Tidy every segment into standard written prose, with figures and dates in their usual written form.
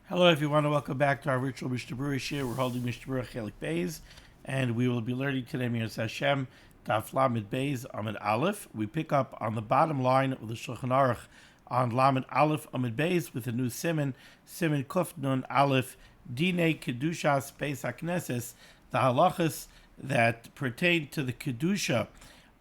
Hello everyone, welcome back to our virtual Mishnah Berurah shir. We're holding Mishnah Berurah Chelik Beis, and we will be learning today Miras Hashem, Daf Lamed Beis Amid Aleph. We pick up on the bottom line of the Shulchan Aruch on Lamed Aleph Amid Beis with a new Siman, Siman Kuf Nun Aleph, Dine Kedushas Beis HaKnesset, the halachos that pertain to the Kedusha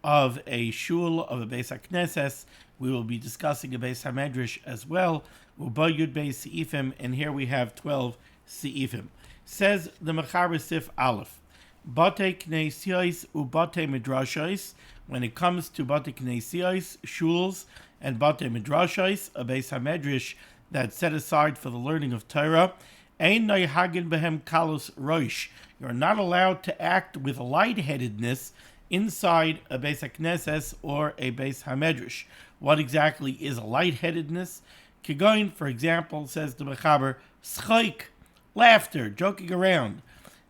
of a shul, of a Beis HaKnesset. We will be discussing a Beis HaMedrash as well. Uba Yud Beis Seifim, and here we have 12 Seifim. Says the Mechaber Sif Aleph, Bate Knesiyos Ubate Midrashos. When it comes to Bate Knesiyos, shuls, and Bate Midrashos, a Beis HaMedrash that's set aside for the learning of Torah, Ein Noihagin Behem Kalos Roish. You're not allowed to act with lightheadedness inside a Beis HaKnesset or a Beis HaMedrash. What exactly is a lightheadedness? Kigoin, for example, says the Mechaber, Schaik, laughter, joking around.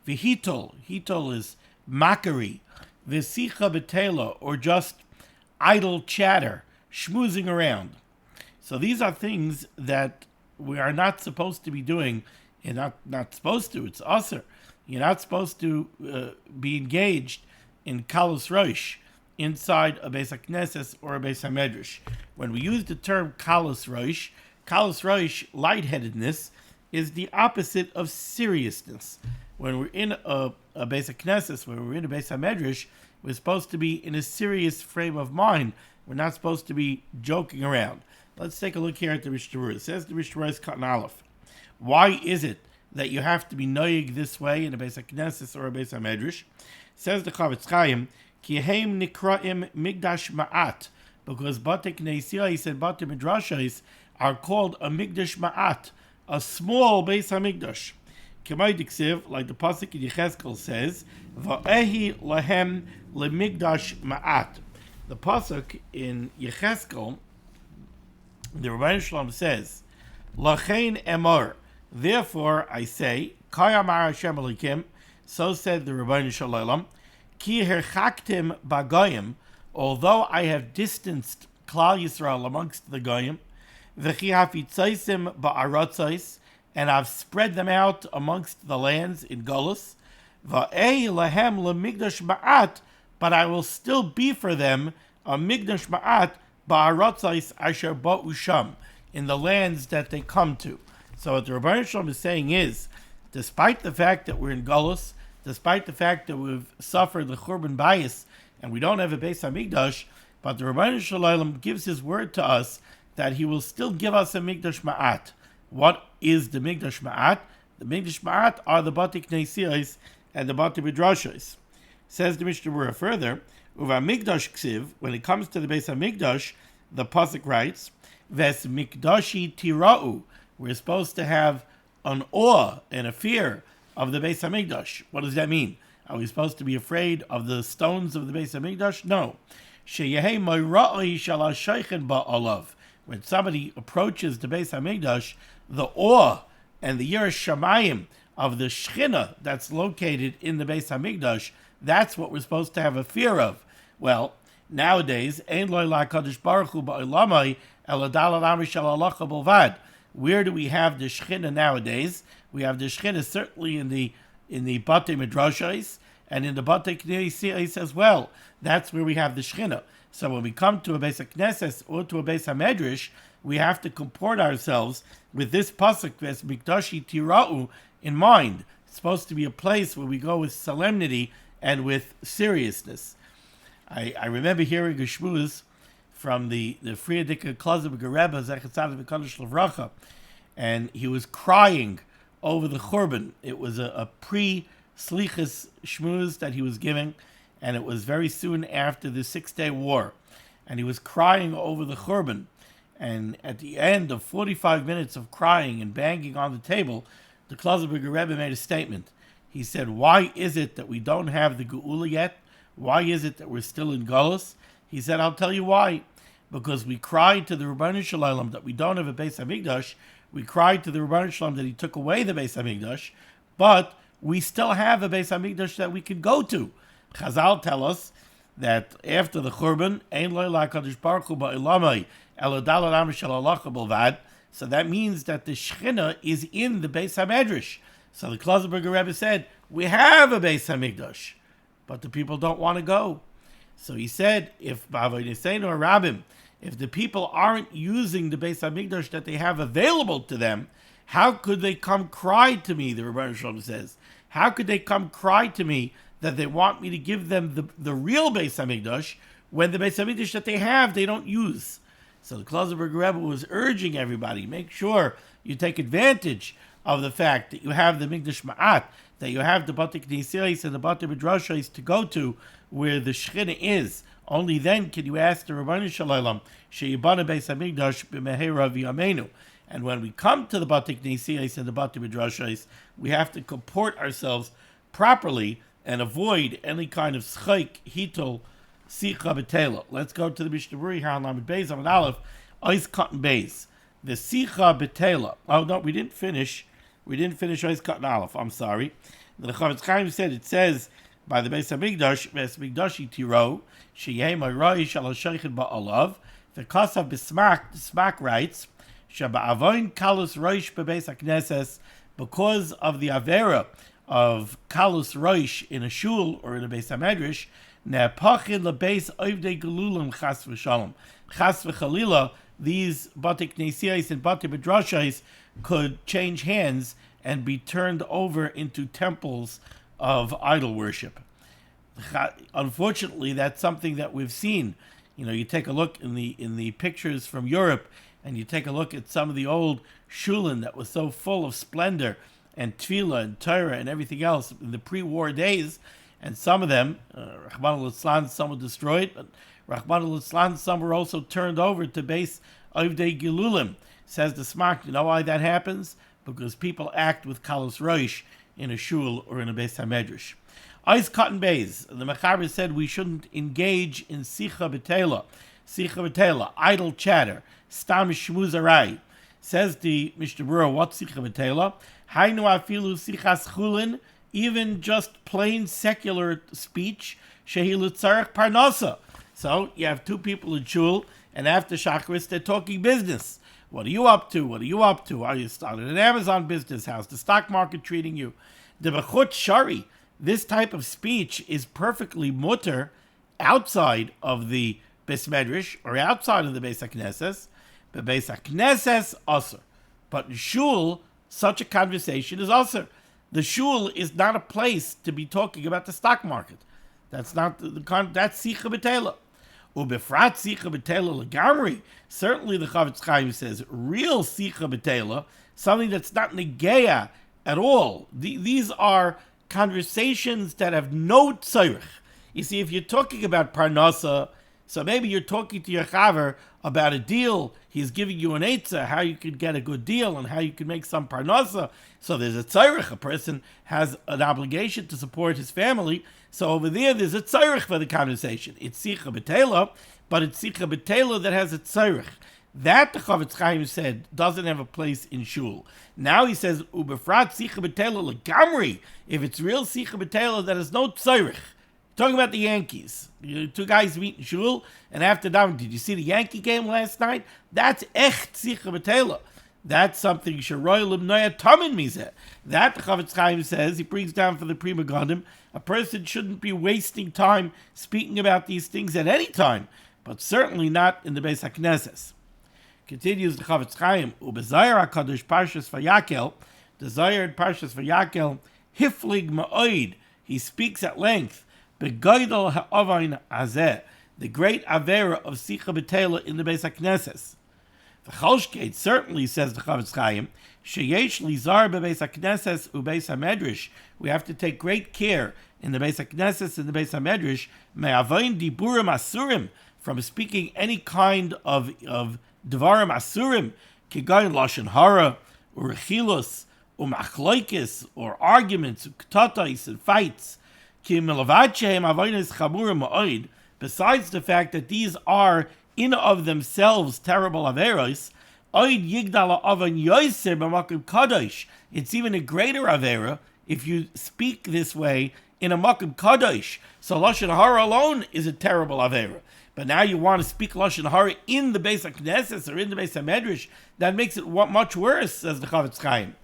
V'hitol, hitol is mockery. V'sicha betela, or just idle chatter, schmoozing around. So these are things that we are not supposed to be doing, and not supposed to, it's usher. You're not supposed to be engaged in kalos roish inside a Beis HaKnesset or a Beis HaMedrash. When we use the term kalos roish, lightheadedness, is the opposite of seriousness. When we're in a Beis HaKnesset, when we're in a Beis HaMedrash, we're supposed to be in a serious frame of mind. We're not supposed to be joking around. Let's take a look here at the Mishnah Berurah. It says the Mishnah Berurah is Katan Aleph. Why is it that you have to be noyig this way in a Beis HaKnesset or a Beis HaMedrash? Says the Chavetz Chaim, Ki heim nikraim migdash ma'at, because Bate Knesiyos and Bate Midrashos are called a migdash ma'at, a small Beis HaMikdash. K'may diksiv, like the pasuk in Yecheskel says, Va'ehi lahem lemigdash ma'at. The pasuk in Yecheskel, the Rebbeinu Shalom says, Lachein emor, therefore I say, Kayamar Hashem Elikim, so said the Rebbeinu Shalom, Ki herchaktim b'goyim, although I have distanced Klal Yisrael amongst the goyim, v'chi hafitzaisim ba'arotzos, and I've spread them out amongst the lands in Golus, va'ei lahem lemigdash ma'at, but I will still be for them a migdash ma'at ba'arotzos asher ba'u sham, in the lands that they come to. So what the Rebbeinu Shalom is saying is, despite the fact that we're in Golus, despite the fact that we've suffered the Churban Bayis and we don't have a Beis HaMikdash, but the Rebbeinu Shalom gives his word to us that he will still give us a Mikdash Ma'at. What is the Mikdash Ma'at? The Mikdash Ma'at are the Bate Knesiyos and the Bate Midrashos. Says the Mishnah Berurah further, Uva Mikdash Ksiv, when it comes to the Beis HaMikdash, the pasuk writes, Ves Mikdashi Tira'u, we're supposed to have an awe and a fear of the Beis HaMikdash. What does that mean? Are we supposed to be afraid of the stones of the Beis HaMikdash? No. Sheyehei moira'oi shal ha'sheichen ba'alav. When somebody approaches the Beis HaMikdash, the awe and the Yiras Shamayim of the Shechina that's located in the Beis HaMikdash, that's what we're supposed to have a fear of. Well, nowadays, Ein lo la'kadosh baruch hu ba'olamai ela dalal amri shal halacha bolvad. Where do we have the Shechina nowadays? We have the Shechina certainly in the Bate Midrashos and in the Bate Knesiyos as well. That's where we have the Shechina. So when we come to a Beis HaKnesset or to a Beis HaMedrash, we have to comport ourselves with this pasuk, Ves Mikdashi Tira'u, in mind. It's supposed to be a place where we go with solemnity and with seriousness. I remember hearing a shmuz from the Friedrich Klozberger Rebbe, Zechat Tzaddik V'Kadosh L'Vracha, and he was crying over the Churban. It was a pre-Slichas shmuz that he was giving, and it was very soon after the 6-Day War. And he was crying over the Churban. And at the end of 45 minutes of crying and banging on the table, the Klozberger Rebbe made a statement. He said, why is it that we don't have the Geula yet? Why is it that we're still in Golus? He said, I'll tell you why. Because we cried to the Rebbeinu Shalom that we don't have a Beis HaMikdash. We cried to the Rebbeinu Shalom that he took away the Beis HaMikdash. But we still have a Beis HaMikdash that we can go to. Chazal tell us that after the Churban, Ein lo la'kadosh baruch hu ba'olamai ela dalal amri shel halacha bolvad, So that means that the Shechina is in the Beis HaMedrash. So the Klausenberger Rebbe said, we have a Beis HaMikdash, but the people don't want to go. So he said, if B'avodeseinu or Rabbim, if the people aren't using the Beis HaMikdash that they have available to them, how could they come cry to me, the Rebbeinu Shalom says. How could they come cry to me that they want me to give them the real Beis HaMikdash when the Beis HaMikdash that they have, they don't use? So the Klausenberger Rebbe was urging everybody, make sure you take advantage of the fact that you have the Mikdash Ma'at, that you have the Bati Knesiyos and the Bati Midrashos to go to where the Shechina is. Only then can you ask the Rebbeinu Shalom, Sheyibana Beis HaMikdash b'mehera v'yameinu. And when we come to the Bati Knesiyos and the Bati Midrashos, we have to comport ourselves properly and avoid any kind of schayk, hitol, sicha b'tela. Let's go to the Mishnah Berurah here on limud beis, amud aleph, ois cotton beis. The sicha b'tela. Oh no, we didn't finish. We didn't finish ois cotton aleph. I'm sorry. The Chavetz Chaim said, it says by the Beis HaMikdash, Beis HaMikdashi tiro, sheyeh ma'roi shal ha'shaychet ba'alav. The Kasav b'smak, the Smak writes, Shaba'avoin kalus roish bebeis hakneses, because of the avera of kalus roish in a shul or in a Beis HaMedrash, ne'apachin lebeis oivdei gelulim chas v'shalom. Chas v'chalila, these Bati Knesiyos and Bati Midrashos could change hands and be turned over into temples of idol worship. Unfortunately, that's something that we've seen. You know, you take a look in the pictures from Europe, and you take a look at some of the old shulin that was so full of splendor and tefillah and Torah and everything else in the pre-war days, and some of them, Rahman al-Islam, some were destroyed, but Rahman al-Islam, some were also turned over to base Ovdei Gilulim. Says the Smak, you know why that happens? Because people act with Kalus Roish in a shul or in a Beis HaMedrash. Ice Cotton Bays, the Mechaber said we shouldn't engage in Sicha B'Tela, idle chatter, Stam Shmuzarai. Says the Mishnah Berurah, what's Sicha B'Tela? Hainu afilu Sichas Chulin, even just plain secular speech, Shehi L'Tzarech Parnasa. So you have two people in shul, and after Shacharis, they're talking business. What are you up to? What are you up to? Are you starting an Amazon business house? The stock market treating you? The Bechut Shari, this type of speech is perfectly mutter outside of the Beis Medrash or outside of the Beis HaKnesses. The Beis HaKnesses, asur. But in shul, such a conversation is asur. The shul is not a place to be talking about the stock market. That's not that's Sicha B'Tela. Ubefrat Sicha B'Tela Legamri. Certainly the Chavetz Chaim says real Sicha B'Tela, something that's not negeya at all. These are conversations that have no tzorich. You see, if you're talking about parnasa, so maybe you're talking to your chaver about a deal, he's giving you an eitzah, how you could get a good deal and how you can make some parnasa. So there's a tzorich, a person has an obligation to support his family. So over there's a tzorich for the conversation. It's Sicha B'Tela, but it's Sicha B'Tela that has a tzorich. That the Chavetz Chaim said doesn't have a place in shul. Now he says, Ubefrat Sicha B'Tela Legamri. If it's real Sicha B'Tela, that is no tzorich. Talking about the Yankees. Two guys meet in shul, and after that, did you see the Yankee game last night? That's echt Sicha B'Tela. That's something Sheroy Limnoya Tamin Mizeh. That the Chavetz Chaim says, he brings down for the Prima Godim, a person shouldn't be wasting time speaking about these things at any time, but certainly not in the Beis HaKnesses. Continues the Chavetz Chaim, Ubezayir HaKadosh Parshas Vayakel, the Zayir Parshas Vayakel, Hiflig Ma'oid, he speaks at length, Begoidol Ha'ovain Azeh, the great Avera of Sicha B'Tela in the Beis HaKnesses. The Cholshkeit certainly, says the Chavetz Chaim, Sheyesh Lizar Bebeis HaKnesses Ubeis HaMedrash, we have to take great care in the Beis HaKnesses and the Beis HaMedrash, Me'avoin Diburim Asurim, from speaking any kind of Devarim Asurim, Kigayin Lashon Hara, or Rechilos, or Machloikis, or arguments, or Ktatais, and fights. Ki Melavadchehem Avoinis Chamurim Ma'oid, besides the fact that these are in of themselves terrible averos, oid yigdala avan yoser b'makom kadosh. It's even a greater avera if you speak this way in a makom kadosh. So lashon hara alone is a terrible avera. but now you want to speak Lashon Hara in the Beis HaKnesset or in the Beis HaMedrash, that makes it much worse, says the Chavetz Chaim.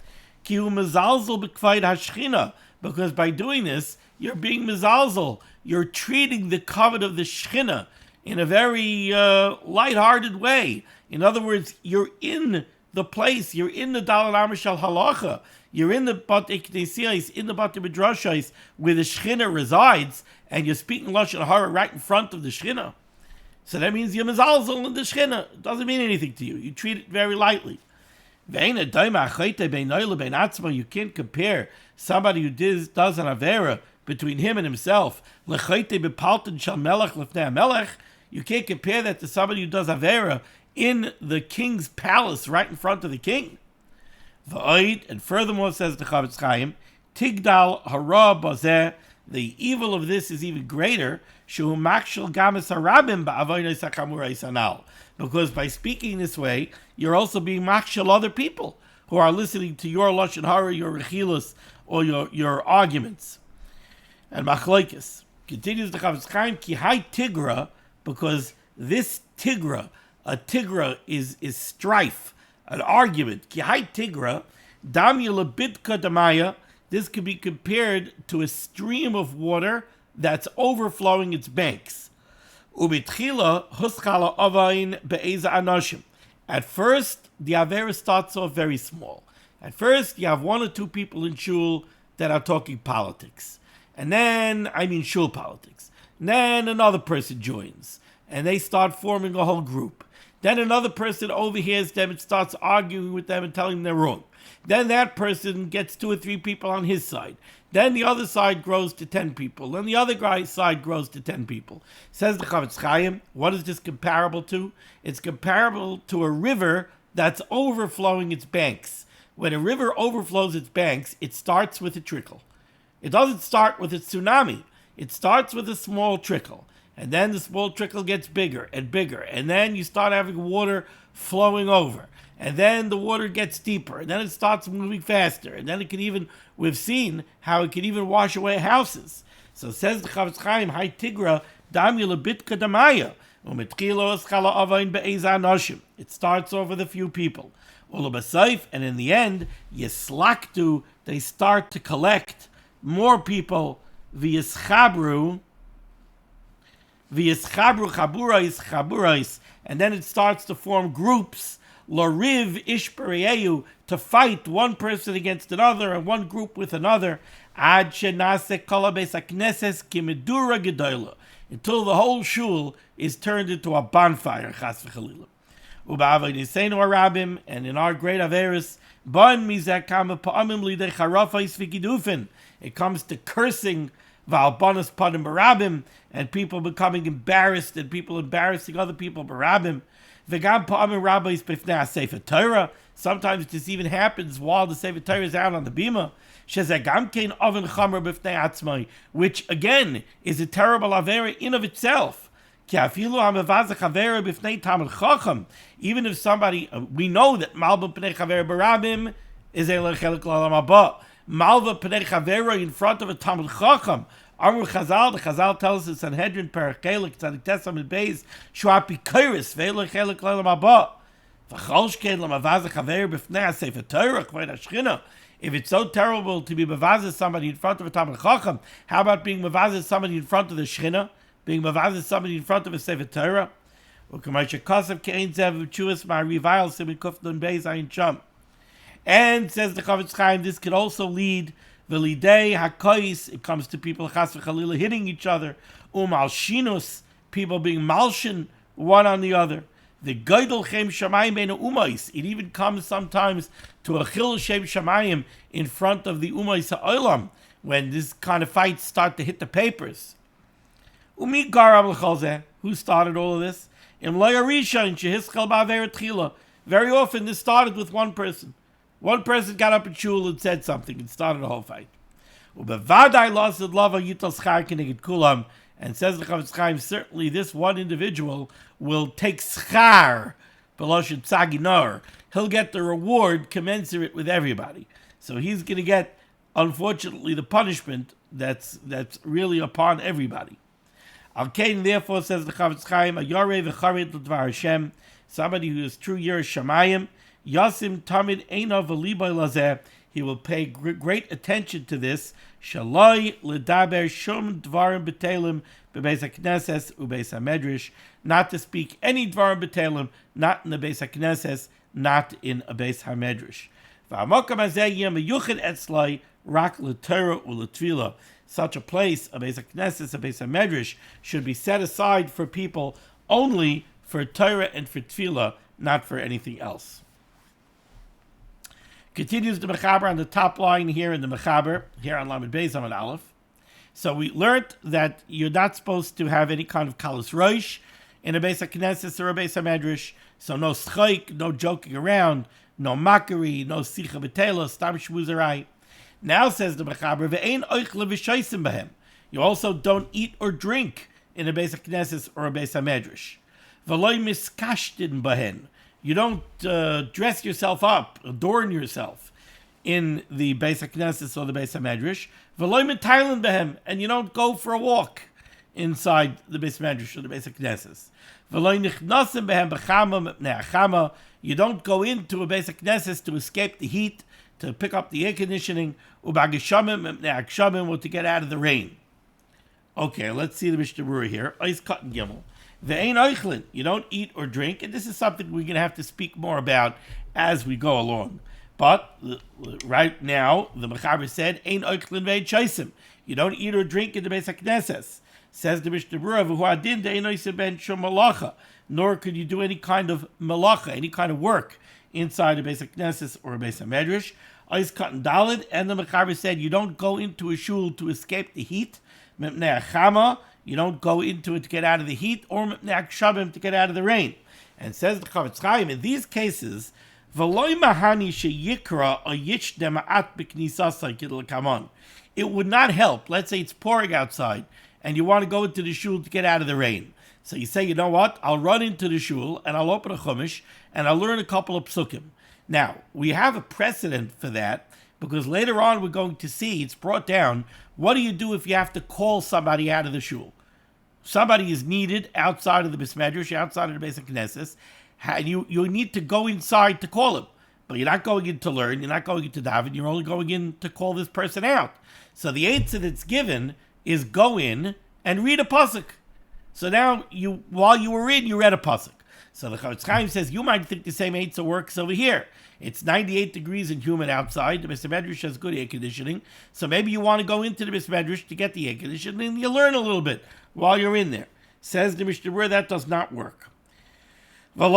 Ki hu mezalzel b'kvaid hashchina, because by doing this, you're being mezalzel. You're treating the kavod of the Shechina in a very light-hearted way. In other words, you're in the place, you're in the Daled Amishal Halacha, you're in the Batei Knesiyos, in the Batei Midrashos, where the Shechina resides, and you're speaking Lashon Hara right in front of the Shechina. So that means you're mezalzel in the Shechina. It doesn't mean anything to you. You treat it very lightly. You can't compare somebody who does an avera between him and himself. You can't compare that to somebody who does avera in the king's palace right in front of the king. And furthermore, says the Chavetz Chaim, Tigdal hara bazeh, the evil of this is even greater, because by speaking this way, you're also being makshel other people who are listening to your Lashon Hara, your rechilos, or your arguments. And machlokes continues the Chavetz Chaim, ki hai tigra, because this tigra, a tigra is strife, an argument. Ki hai tigra, damya lebitka damaya, this could be compared to a stream of water that's overflowing its banks. Ubitchila huskala avain be'eza anoshim. At first, the avera starts off very small. At first, you have one or two people in shul that are talking politics. And then, shul politics. And then another person joins. And they start forming a whole group. Then another person overhears them and starts arguing with them and telling them they're wrong. Then that person gets 2 or 3 people on his side. Then the other side grows to 10 people. Then the other guy's side grows to 10 people. Says the Chavetz Chaim, what is this comparable to? It's comparable to a river that's overflowing its banks. When a river overflows its banks, it starts with a trickle. It doesn't start with a tsunami. It starts with a small trickle. And then the small trickle gets bigger and bigger. And then you start having water flowing over. And then the water gets deeper. And then it starts moving faster. And then we've seen how it can even wash away houses. So says the Chavetz Chaim, Hai Tigra, Damya lebitka damaya. It starts over the few people. And in the end, Yislaktu, they start to collect more people. V'yischabru chaburais, and then it starts to form groups. Loriv ishpereyu, to fight one person against another and one group with another. Ad shenase kol beis hakneses kimedura gedola, until the whole shul is turned into a bonfire. Chas v'chalila. Uba'avodeseinu harabim, and in our great averis, ban mizeh kama pa'amim lidei charafais v'gidufen. It comes to cursing, v'albanas panim barabim, and people becoming embarrassed, and people embarrassing other people barabim. V'gam pa'amim rabbis b'fnei ha'sefer Torah. Sometimes this even happens while the Sefer Torah is out on the bima. Shezegam kein oven chamer b'fnei atzmai, which again is a terrible avera in of itself. Even if somebody, we know that Malva Pnei Chaver Barabim is a Lechelek L'Olam Haba. Malva Pnei Chaver in front of a Talmud Chacham. Amru Chazal, the Chazal tells us Sanhedrin Parakelik Tzadik Tesam and Beis Shuapi Kairis Ve'Lechelek L'Olam Haba. V'cholshkein L'Mavaz Chaver B'fnei HaSefer Torah K'vei Hashchina. If it's so terrible to be mavazes somebody in front of a Talmud Chacham, how about being mavazes somebody in front of the Shechina? Being mavazes somebody in front of a Sefer Torah? And says the Chavetz Chaim, this could also lead v'lidei hakais. It comes to people chas v'chalila hitting each other. Malshinus, people being malshin one on the other. The Geidel Shem Shamayim bein umais. It even comes sometimes to a Chil Shem Shamayim in front of the umais ha'olam, when this kind of fights start to hit the papers. Umi garam l'chalzeh. Who started all of this? Very often this started with one person. One person got up in shul and said something and started a whole fight. And says the Chavetz Chaim, certainly this one individual will take schar, he'll get the reward commensurate with everybody. So he's going to get, unfortunately, the punishment that's really upon everybody. Al Kain, therefore, says the Chavetz Chaim, a Yoreh v'chared l'dvar Hashem, somebody who is true Yiras Shamayim, Yasim Tamid Einav v'libay lazeh, he will pay great attention to this. Shaloi l'daber shum dvarim b'telim b'beis hakneses u'beis hamedrash, not to speak any dvarim b'telim, not in the beis hakneses, not in a beis hamedrash. V'hamokam hazeh yem yuchid etzlai rak l'Torah u'l'tefillah. Such a place, a beis hakneses, a beis hamedrash, should be set aside for people only for Torah and for tefillah, not for anything else. Continues the Mechaber on the top line here in the Mechaber, here on Lamed Beis Amud Aleph. So we learned that you're not supposed to have any kind of kalos roish in a beis hakneses or a beis hamedrash. So no schaik, no joking around, no mockery, no sicha b'tela, stam shmuzerai. Now says the Mechaber, ve'ein oichle v'shaisim b'hem. You also don't eat or drink in a beis hakneses or a beis hamedrash. V'loi miskashtin b'hen. You don't dress yourself up, adorn yourself in the beis hakneses or the beis hamedrash. V'loi mitaylen b'hem, and you don't go for a walk inside the beis hamedrash or the beis hakneses. V'loi nichnasim b'hem b'chama mepnei hachama. You don't go into a beis hakneses to escape the heat, to pick up the air conditioning, u'b'ageshamim mepnei hakshamim, or to get out of the rain. Okay, let's see the Mishnah Berurah here. Ois Katan Gimel. Ve'ein oichlin, you don't eat or drink, and this is something we're going to have to speak more about as we go along. But right now, the Mechaber said, ein oichlin ve'ein shaisim, you don't eat or drink in the beis hakneses. Says the Mishnah Berurah, v'hu adin de'ein oisem ben shum malacha, nor could you do any kind of malacha, any kind of work inside a beis hakneses or a beis hamedrash. Ois Katan Daled, and the Mechaber said, you don't go into a shul to escape the heat, mepnei hachama, you don't go into it to get out of the heat, or to get out of the rain. And says the Chavetz Chaim, in these cases, it would not help. Let's say it's pouring outside, and you want to go into the shul to get out of the rain. So you say, you know what? I'll run into the shul, and I'll open a chumash, and I'll learn a couple of psukim. Now, we have a precedent for that, because later on we're going to see, it's brought down, what do you do if you have to call somebody out of the shul? Somebody is needed outside of the beis hamedrash, outside of the beis hakneses, and you need to go inside to call him. But you're not going in to learn, you're not going in to daven, you're only going in to call this person out. So the answer that's given is go in and read a pasuk. So now, while you were in, you read a pasuk. So the Chavetz Chaim says, you might think the same answer works over here. It's 98 degrees and humid outside. The beis hamedrash has good air conditioning. So maybe you want to go into the beis hamedrash to get the air conditioning, and you learn a little bit while you're in there. Says the Mishnah Berurah, that does not work. It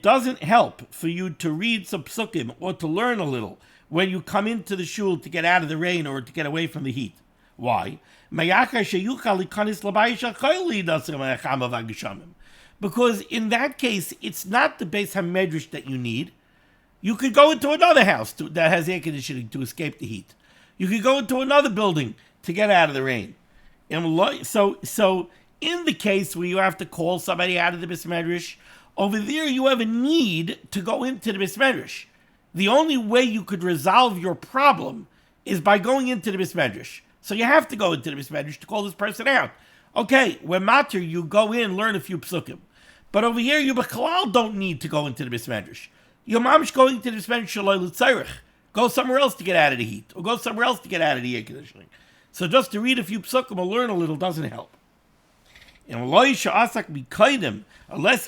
doesn't help for you to read some psukim or to learn a little when you come into the shul to get out of the rain or to get away from the heat. Why? Because in that case, it's not the beis hamedrash that you need. You could go into another house that has air conditioning to escape the heat. You could go into another building to get out of the rain. So in the case where you have to call somebody out of the beis hamedrash, over there you have a need to go into the beis hamedrash. The only way you could resolve your problem is by going into the beis hamedrash. So you have to go into the beis hamedrash to call this person out. Okay, when matter, you go in, learn a few psukim. But over here, you b'chalal don't need to go into the beis hamedrash. Your mom's going to the beis hamedrash shaloi l'tzarech. Go somewhere else to get out of the heat, or go somewhere else to get out of the air conditioning. So just to read a few psukim or learn a little doesn't help. Unless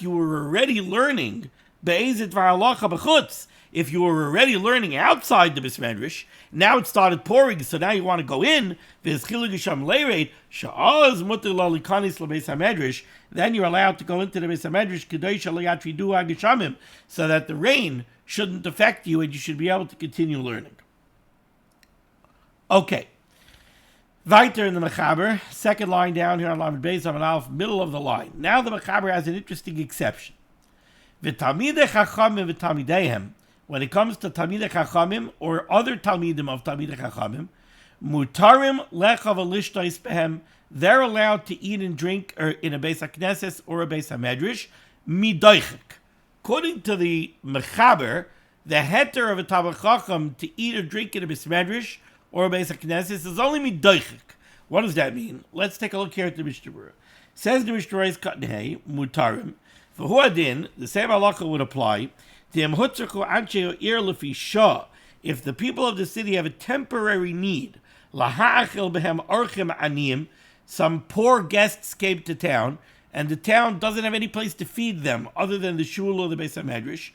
you were already learning be'ezet v'halacha b'chutz, if you were already learning outside the beis hamedrash, now it started pouring, so now you want to go in, then you're allowed to go into the beis hamedrash so that the rain shouldn't affect you and you should be able to continue learning. Okay. Weiter in the Mechaber, second line down here on Lamed Beis Amud Aleph, middle of the line. Now the Mechaber has an interesting exception. V'talmidei chachamim v'talmideihem, when it comes to Talmidei Chachamim or other Talmidim of Talmidei Chachamim, mutarim lecha v'lishtais behem, they're allowed to eat and drink in a beis hakneses or a beis hamedrash, midoichik. According to the Mechaber, the heter of a Talmid Chacham to eat or drink in a beis hamedrash or a beis hakneses is only midoichik. What does that mean? Let's take a look here at the Mishnah Berurah. Says the Mishnah Berurah's Katnei Mutarim. For who adin, the same halacha would apply. If the people of the city have a temporary need, some poor guests came to town, and the town doesn't have any place to feed them other than the shul or the Beis HaMedrash,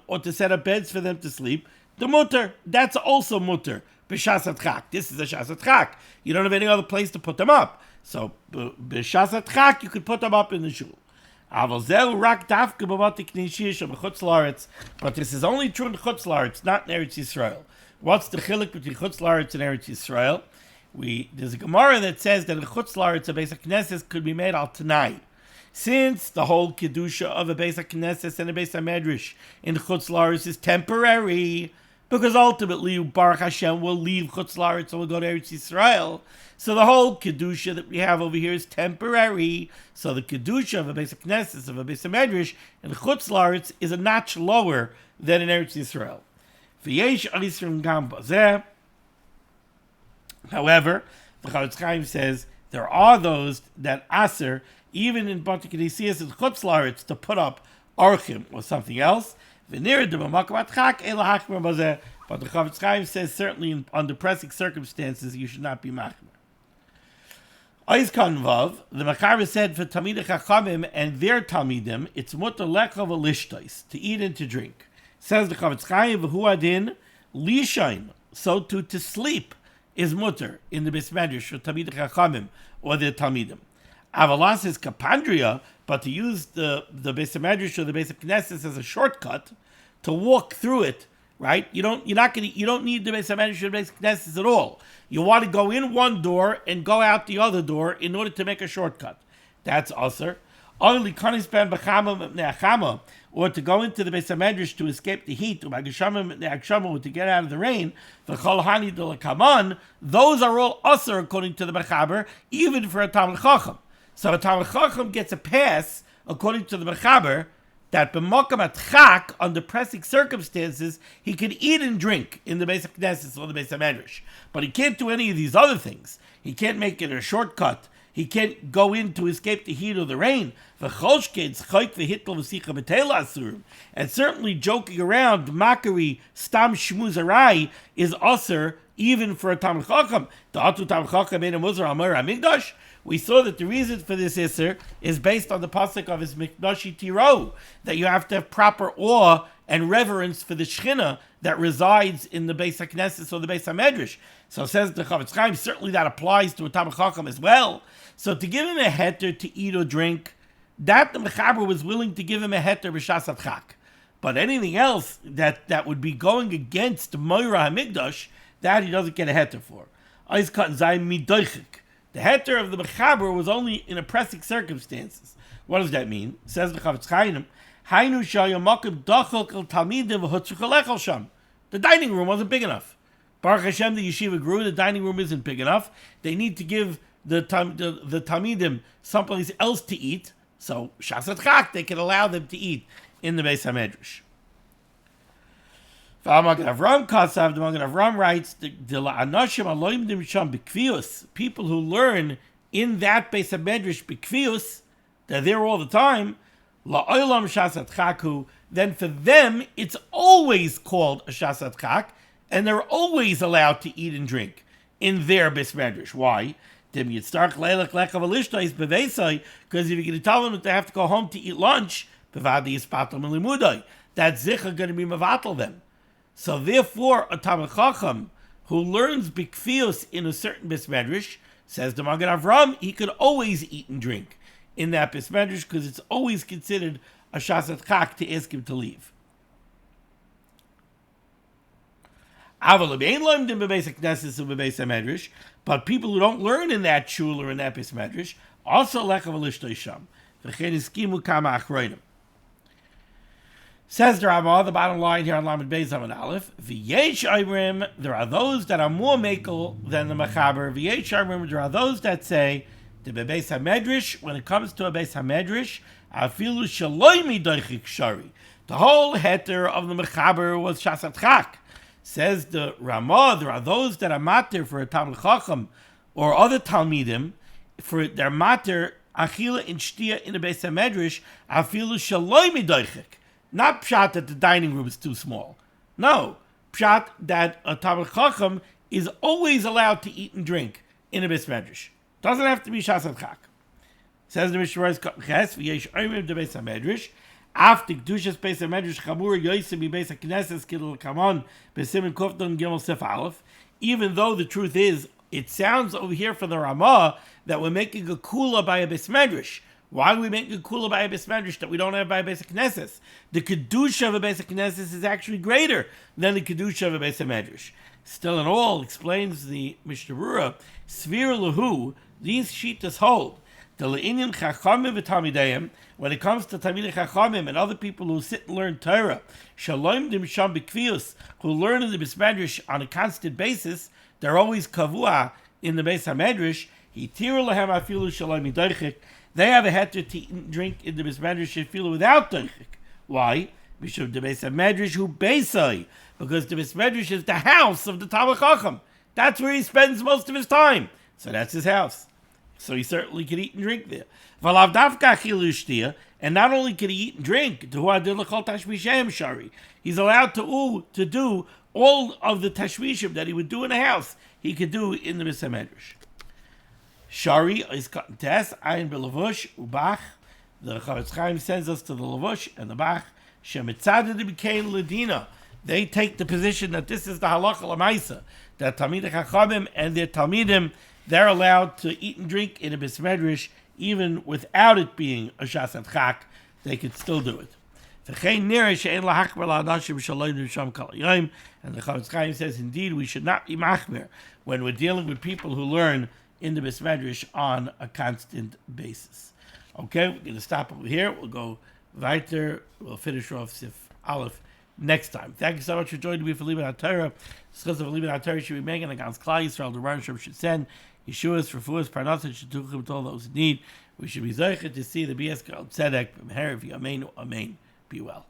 or to set up beds for them to sleep, the mutter, that's also mutter. B'shas chak. This is a shas chak. You don't have any other place to put them up. So, b'shas chak, you could put them up in the shul. But this is only true in Chutz La'aretz, not in Eretz Yisrael. What's the chiluk between Chutz La'aretz and Eretz Yisrael? There's a Gemara that says that in Chutz La'aretz a Beis HaKnesses could be made al Tanai. Since the whole kedusha of a Beis HaKnesses and a Beis HaMedrash in Chutz La'aretz is temporary, because ultimately Baruch Hashem will leave Chutz La'aretz and will go to Eretz Yisrael. So the whole kedusha that we have over here is temporary. So the kedusha of a Beis HaKnesses, of a Beis HaMedrash, in Chutz La'aretz is a notch lower than in Eretz Yisrael. However, the Chofetz Chaim says there are those that aser, even in Bati Knesiyas and Chutz La'aretz, to put up archim or something else. But the Chofetz Chaim says certainly under pressing circumstances you should not be machmer. Ois Kanvav, the Machaber said for Talmidei Chachamim and their Talmidim, it's mutter lechav lishtais, to eat and to drink. Says the Chofetz Chaim, v'hu adin lishain, so to sleep is mutter in the Beis HaMedrash for Talmidei Chachamim or their Talmidim. Avalas is kapandria, but to use the Beis HaMedrash or the Beis HaKnesses as a shortcut to walk through it, right? You don't need the Beis HaMedrash or the Beis HaKnesses at all. You want to go in one door and go out the other door in order to make a shortcut. That's aser. Or to go into the Beis HaMedrash to escape the heat, or to get out of the rain, those are all aser according to the Machaber, even for a Talmid Chacham. So a Talmid Chacham gets a pass, according to the Machaber, that b'makam atchak, under pressing circumstances, he can eat and drink in the Beis HaKnesses or the Beis HaMedrash. But he can't do any of these other things. He can't make it a shortcut. He can't go in to escape the heat or the rain. And certainly joking around, mockery, stam shmuzarai, is usher even for a Talmid Chacham. We saw that the reason for this Isser is based on the pasuk of his Mikdashi Tiro, that you have to have proper awe and reverence for the Shechina that resides in the Beis HaKnesses or the Beis HaMedrash. So says the Chofetz Chaim, certainly that applies to a Talmid Chacham as well. So to give him a heter to eat or drink, that the Mechaber was willing to give him a heter b'shas chak. But anything else that would be going against Moira HaMikdash, that he doesn't get a heter for. The heter of the Mechaber was only in oppressive circumstances. What does that mean? Says the Chofetz Chaim, the dining room wasn't big enough. Baruch Hashem, the yeshiva grew, the dining room isn't big enough. They need to give the Talmidim someplace else to eat. So, Shasat Chak, they can allow them to eat in the Beis HaMedrash. The Magen Avram writes, people who learn in that Beis HaMedrash b'kvius, they're there all the time, la'olam shasat chaku, then for them it's always called a shasat chak, and they're always allowed to eat and drink in their Beis HaMedrash. Why? Because if you're going to tell them that they have to go home to eat lunch, that's zicha going to be mevatel them. So therefore, a Talmid Chacham who learns bikfios in a certain Beis HaMedrash, says the Magen Avram, he could always eat and drink in that Beis HaMedrash because it's always considered a shasat chak to ask him to leave. But people who don't learn in that shul or in that Beis HaMedrash also lechav l'shtoisham. Says the Ramah, the bottom line here on Lamed Beis Amud Aleph, V'yesh Ayrim, there are those that are more makel than the Mechaber. V'yesh Ayrim, there are those that say, the Beis HaMedrash, when it comes to a Beis HaMedrash, afilu shaloi midoichik shari. The whole heter of the Mechaber was shasat chak. Says the Ramah, there are those that are matir for a Talmid Chacham or other Talmidim, for their mater, achila in shtia in the Beis HaMedrash, afilu shaloi midoichik. Not pshat that the dining room is too small. No, pshat that a Talmid Chacham is always allowed to eat and drink in a Beis HaMedrash. Doesn't have to be Shas Chak. Says the Mishnah Berurah, Ches v'yesh oimim de Beis HaMedrash, after Kedushas Beis HaMedrash Chamura Yosem Beis HaKnesses Kidul Kamon B'Siman Kufdon Gimel Sef Aleph. Even though the truth is, it sounds over here from the Ramah that we're making a kula by a Beis Medrash. Why are we making a kula by a Beis Medrash that we don't have by a Beis HaKnesses? The kedusha of a Beis HaKnesses is actually greater than the kedusha of a Beis Medrash. Still in all, explains the Mishnah Berurah, Svir Lahu, these shittas hold. The le'inyan chachamim v'talmideim, when it comes to Talmidei Chachamim and other people who sit and learn Torah, shalom dim sham b'kvius, who learn in the Beis Medrash on a constant basis, they're always kavua in the Beis HaMedrash. Hitiru lahem afilu shalom midoichik. They have a heter to eat and drink in the Beis Medrash afilu without doichik. Why? Because the Beis HaMedrash who beisai, because the Beis Medrash is the house of the Talmid Chacham. That's where he spends most of his time. So that's his house. So he certainly could eat and drink there. And not only could he eat and drink, he's allowed to do all of the tashvishim that he would do in a house, he could do in the Beis HaMedrash. Shari is cut in test, ayin belavush, ubach. The Chavetz Chaim sends us to the lavush and the bach. Shemitzadeh became ladina. They take the position that this is the halacha l'maisa, that Talmidei Chachamim and their Talmidim, they're allowed to eat and drink in a Beis Medrash, even without it being a Shas Chak, they could still do it. And the Chavetz Chaim says, indeed, we should not be machmer when we're dealing with people who learn in the Beis Medrash on a constant basis. Okay, we're going to stop over here. We'll go weiter. We'll finish off Sif Aleph next time. Thank you so much for joining me for limud HaTorah. Discuss of limud HaTorah should be making against Klal Yisrael. The Ran should send Yeshua's for Fuas Parnasah Shituchim to all those in need. We should be zeicher to see the BS Tzedek from Herav Yameinu Amen. Be well.